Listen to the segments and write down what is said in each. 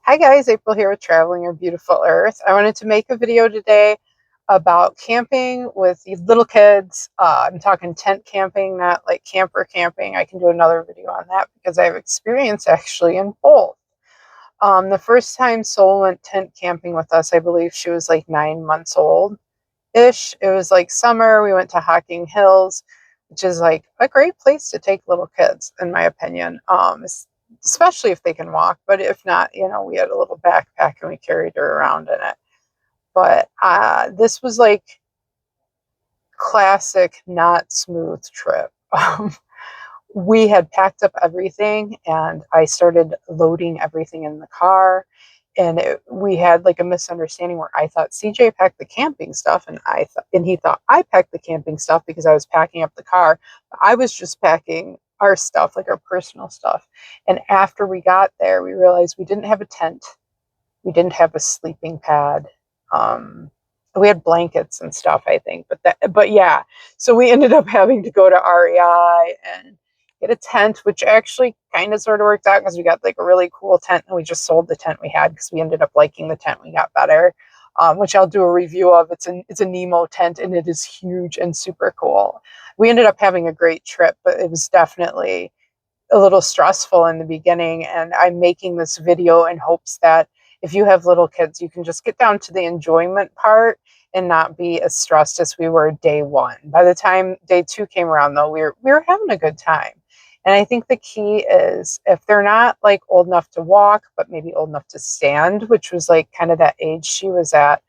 Hi guys, April here with Traveling Your Beautiful Earth. I wanted to make a video today about camping with little kids. I'm talking tent camping, not like camper camping. I can do another video on that because I have experience actually in both. The first time Sol went tent camping with us, I believe she was like 9 months old ish. It was like summer. We went to Hocking Hills, which is like a great place to take little kids, in my opinion. Especially if they can walk. But if not, we had a little backpack and we carried her around in it. But this was like classic, not smooth trip. We had packed up everything and I started loading everything in the car. And we had like a misunderstanding where I thought CJ packed the camping stuff, and he thought I packed the camping stuff because I was packing up the car. I was just packing our stuff, like our personal stuff. And after we got there, we realized we didn't have a tent, we didn't have a sleeping pad. Um, we had blankets and stuff, I think, but yeah. So we ended up having to go to REI and get a tent, which actually kind of sort of worked out because we got like a really cool tent, and we just sold the tent we had because we ended up liking the tent we got better. Which I'll do a review of. It's a Nemo tent and it is huge and super cool. We ended up having a great trip, but it was definitely a little stressful in the beginning. And I'm making this video in hopes that if you have little kids, you can just get down to the enjoyment part and not be as stressed as we were day one. By the time day two came around, though, we were having a good time. And I think the key is if they're not like old enough to walk, but maybe old enough to stand, which was like kind of that age she was at,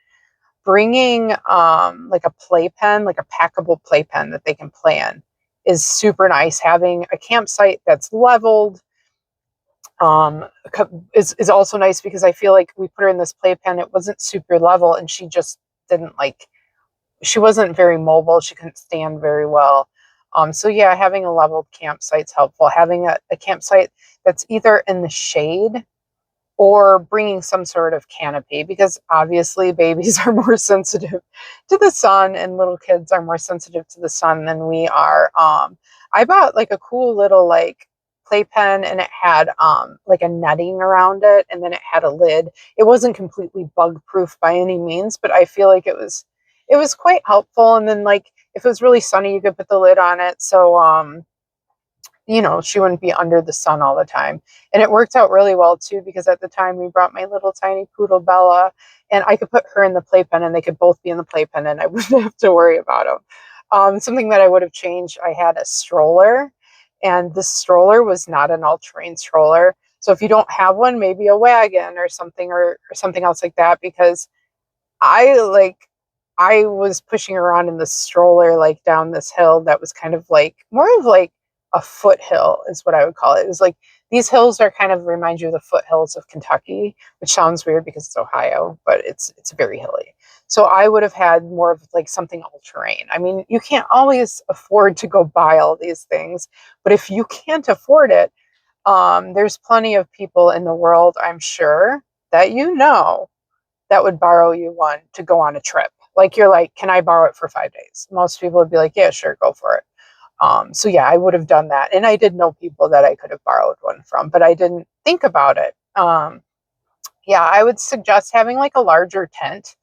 bringing like a playpen, like a packable playpen that they can play in is super nice. Having a campsite that's leveled is also nice because I feel like we put her in this playpen. It wasn't super level, and she just didn't like. She wasn't very mobile. She couldn't stand very well. So yeah, having a leveled campsite's helpful. Having a campsite that's either in the shade or bringing some sort of canopy, because obviously babies are more sensitive to the sun and little kids are more sensitive to the sun than we are. I bought like a cool little like playpen, and it had like a netting around it, and then it had a lid. It wasn't completely bug proof by any means, but I feel like it was quite helpful. And then like if it was really sunny, you could put the lid on it. So she wouldn't be under the sun all the time. And it worked out really well too, because at the time we brought my little tiny poodle Bella, and I could put her in the playpen and they could both be in the playpen and I wouldn't have to worry about them. Something that I would have changed, I had a stroller, and the stroller was not an all-terrain stroller. So if you don't have one, maybe a wagon or something else like that, because I was pushing around in the stroller like down this hill that was kind of like more of like a foothill is what I would call it. It was like these hills are kind of remind you of the foothills of Kentucky, which sounds weird because it's Ohio, but it's very hilly. So I would have had more of like something all terrain. I mean, you can't always afford to go buy all these things, but if you can't afford it, there's plenty of people in the world, I'm sure, that that would borrow you one to go on a trip. Like you're like, can I borrow it for 5 days? Most people would be like, yeah, sure, go for it. So yeah, I would have done that. And I did know people that I could have borrowed one from, but I didn't think about it. Yeah, I would suggest having like a larger tent,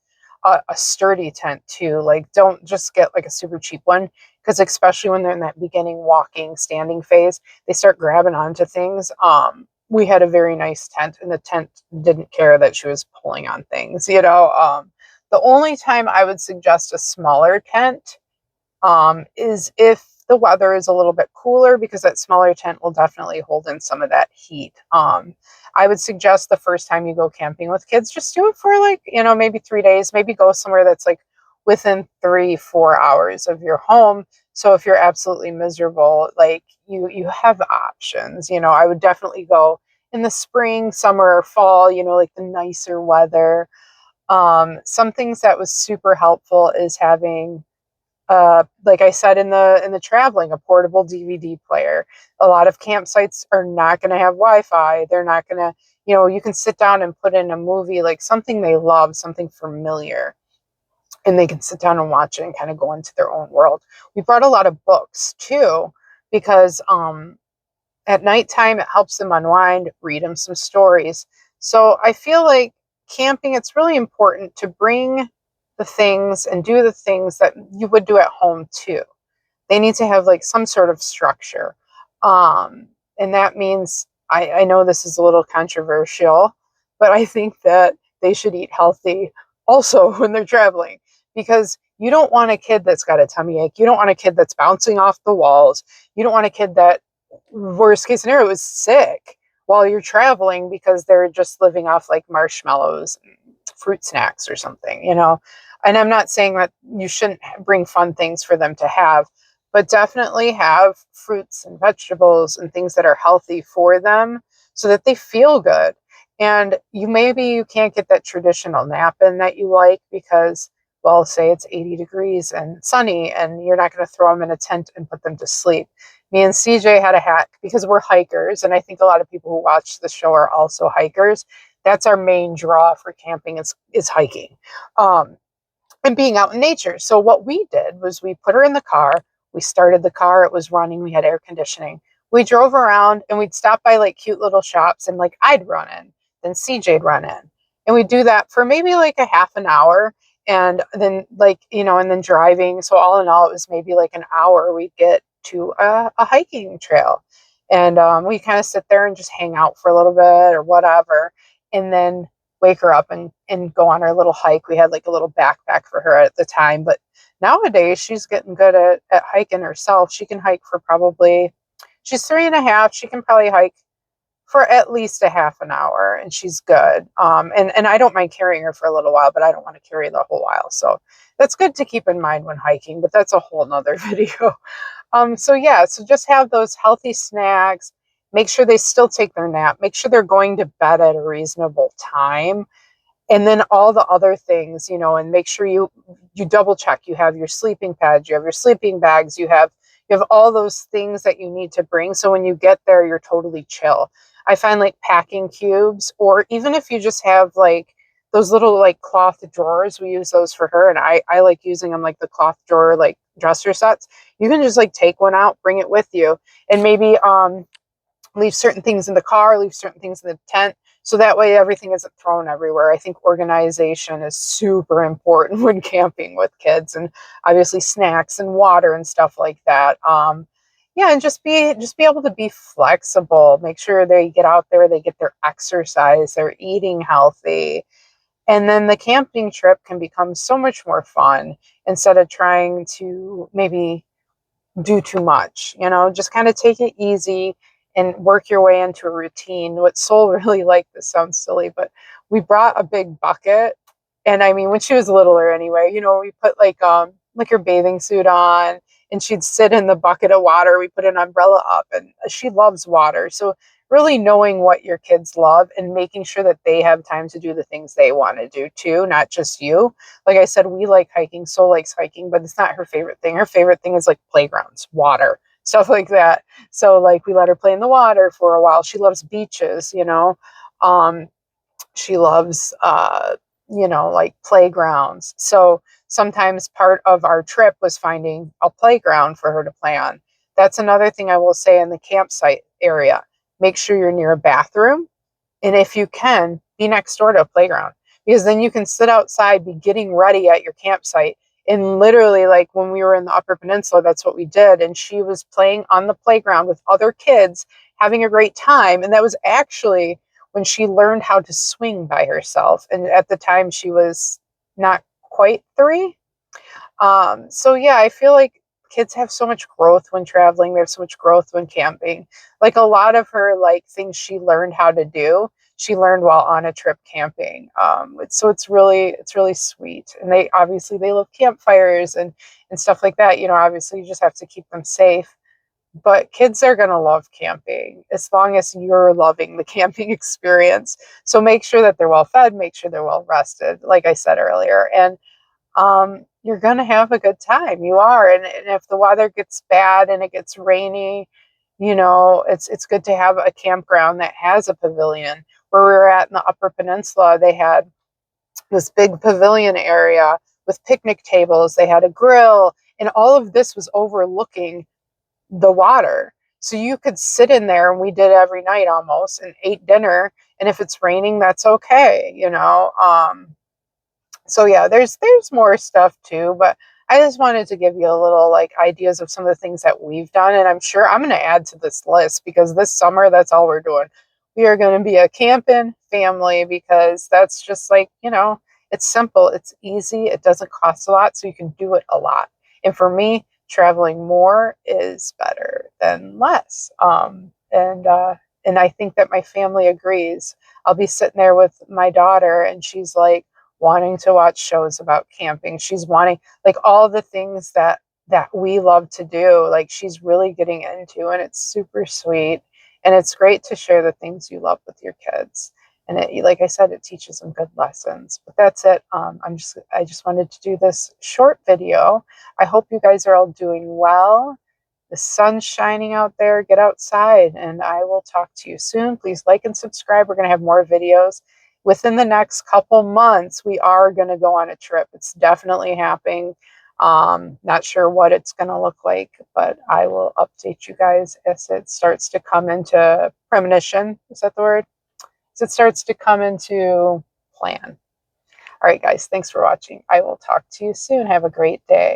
a sturdy tent too. Like don't just get like a super cheap one, because especially when they're in that beginning walking, standing phase, they start grabbing onto things. We had a very nice tent, and the tent didn't care that she was pulling on things. The only time I would suggest a smaller tent is if the weather is a little bit cooler, because that smaller tent will definitely hold in some of that heat. I would suggest the first time you go camping with kids, just do it for like, maybe 3 days, maybe go somewhere that's like within 3-4 hours of your home. So if you're absolutely miserable, like you have options. I would definitely go in the spring, summer, or fall, like the nicer weather. Some things that was super helpful is having like I said in the traveling, a portable DVD player. A lot of campsites are not going to have Wi-Fi. They're not going to, you can sit down and put in a movie, like something they love, something familiar, and they can sit down and watch it and kind of go into their own world. We brought a lot of books too, because at nighttime it helps them unwind, read them some stories. So I feel like camping, it's really important to bring the things and do the things that you would do at home too. They need to have like some sort of structure. Um, and that means I know this is a little controversial, but I think that they should eat healthy also when they're traveling, because you don't want a kid that's got a tummy ache. You don't want a kid that's bouncing off the walls. You don't want a kid that, worst case scenario, is sick while you're traveling because they're just living off like marshmallows and fruit snacks or something, you know. And I'm not saying that you shouldn't bring fun things for them to have, but definitely have fruits and vegetables and things that are healthy for them so that they feel good. And you can't get that traditional nap in that you like because, well, say it's 80 degrees and sunny and you're not going to throw them in a tent and put them to sleep. Me and CJ had a hack because we're hikers, and I think a lot of people who watch the show are also hikers. That's our main draw for camping is hiking. Um, and being out in nature. So what we did was we put her in the car. We started the car. It was running. We had air conditioning. We drove around and we'd stop by like cute little shops, and like I'd run in, then CJ'd run in. And we'd do that for maybe like a half an hour. And then like, and then driving. So all in all, it was maybe like an hour we'd get to a hiking trail. And we kind of sit there and just hang out for a little bit or whatever. And then wake her up and go on our little hike. We had like a little backpack for her at the time, but nowadays she's getting good at hiking herself. She can hike for probably, she's 3.5. She can probably hike for at least a half an hour and she's good. And I don't mind carrying her for a little while, but I don't want to carry the whole while. So that's good to keep in mind when hiking, but that's a whole nother video. So yeah, so just have those healthy snacks. Make sure they still take their nap. Make sure they're going to bed at a reasonable time. And then all the other things, and make sure you double check. You have your sleeping pads, you have your sleeping bags, you have all those things that you need to bring. So when you get there, you're totally chill. I find like packing cubes, or even if you just have like those little like cloth drawers, we use those for her. And I like using them like the cloth drawer, like dresser sets. You can just like take one out, bring it with you, and maybe leave certain things in the car, leave certain things in the tent. So that way everything isn't thrown everywhere. I think organization is super important when camping with kids, and obviously snacks and water and stuff like that. Yeah, and just be able to be flexible. Make sure they get out there, they get their exercise, they're eating healthy. And then the camping trip can become so much more fun instead of trying to maybe do too much, just kind of take it easy and work your way into a routine. What Soul really liked, this sounds silly, but we brought a big bucket. And I mean, when she was littler anyway, we put like her bathing suit on and she'd sit in the bucket of water. We put an umbrella up and she loves water. So really knowing what your kids love and making sure that they have time to do the things they want to do too, not just you. Like I said, we like hiking, Soul likes hiking, but it's not her favorite thing. Her favorite thing is like playgrounds, water, stuff like that. So like we let her play in the water for a while. She loves beaches. Um, she loves like playgrounds. So sometimes part of our trip was finding a playground for her to play on. That's another thing I will say in the campsite area. Make sure you're near a bathroom, and if you can, be next door to a playground, because then you can sit outside, be getting ready at your campsite. And literally, like when we were in the Upper Peninsula, that's what we did. And she was playing on the playground with other kids, having a great time. And that was actually when she learned how to swing by herself. And at the time, she was not quite 3. So yeah, I feel like kids have so much growth when traveling. They have so much growth when camping. Like a lot of her like things she learned how to do, she learned while on a trip camping. So it's really sweet. And they love campfires and stuff like that. Obviously you just have to keep them safe. But kids are going to love camping as long as you're loving the camping experience. So make sure that they're well fed, make sure they're well rested, like I said earlier. And you're going to have a good time. You are. And if the weather gets bad and it gets rainy, it's good to have a campground that has a pavilion. Where we were at in the Upper Peninsula, they had this big pavilion area with picnic tables. They had a grill, and all of this was overlooking the water. So you could sit in there, and we did every night almost, and ate dinner. And if it's raining, that's okay, you know. So yeah, there's more stuff too, but I just wanted to give you a little like ideas of some of the things that we've done, and I'm sure I'm going to add to this list because this summer that's all we're doing. We are going to be a camping family because that's just like, you know, it's simple, it's easy, it doesn't cost a lot, so you can do it a lot. And for me, traveling more is better than less. And I think that my family agrees. I'll be sitting there with my daughter, and she's like wanting to watch shows about camping. She's wanting like all the things that we love to do. Like she's really getting into, and it's super sweet. And it's great to share the things you love with your kids. And it, like I said, it teaches them good lessons. But that's it. I just wanted to do this short video. I hope you guys are all doing well. The sun's shining out there. Get outside, and I will talk to you soon. Please like and subscribe. We're going to have more videos. Within the next couple months, we are going to go on a trip. It's definitely happening. Not sure what it's going to look like, but I will update you guys as it starts to come into premonition. Is that the word? As it starts to come into plan. All right, guys, thanks for watching. I will talk to you soon. Have a great day.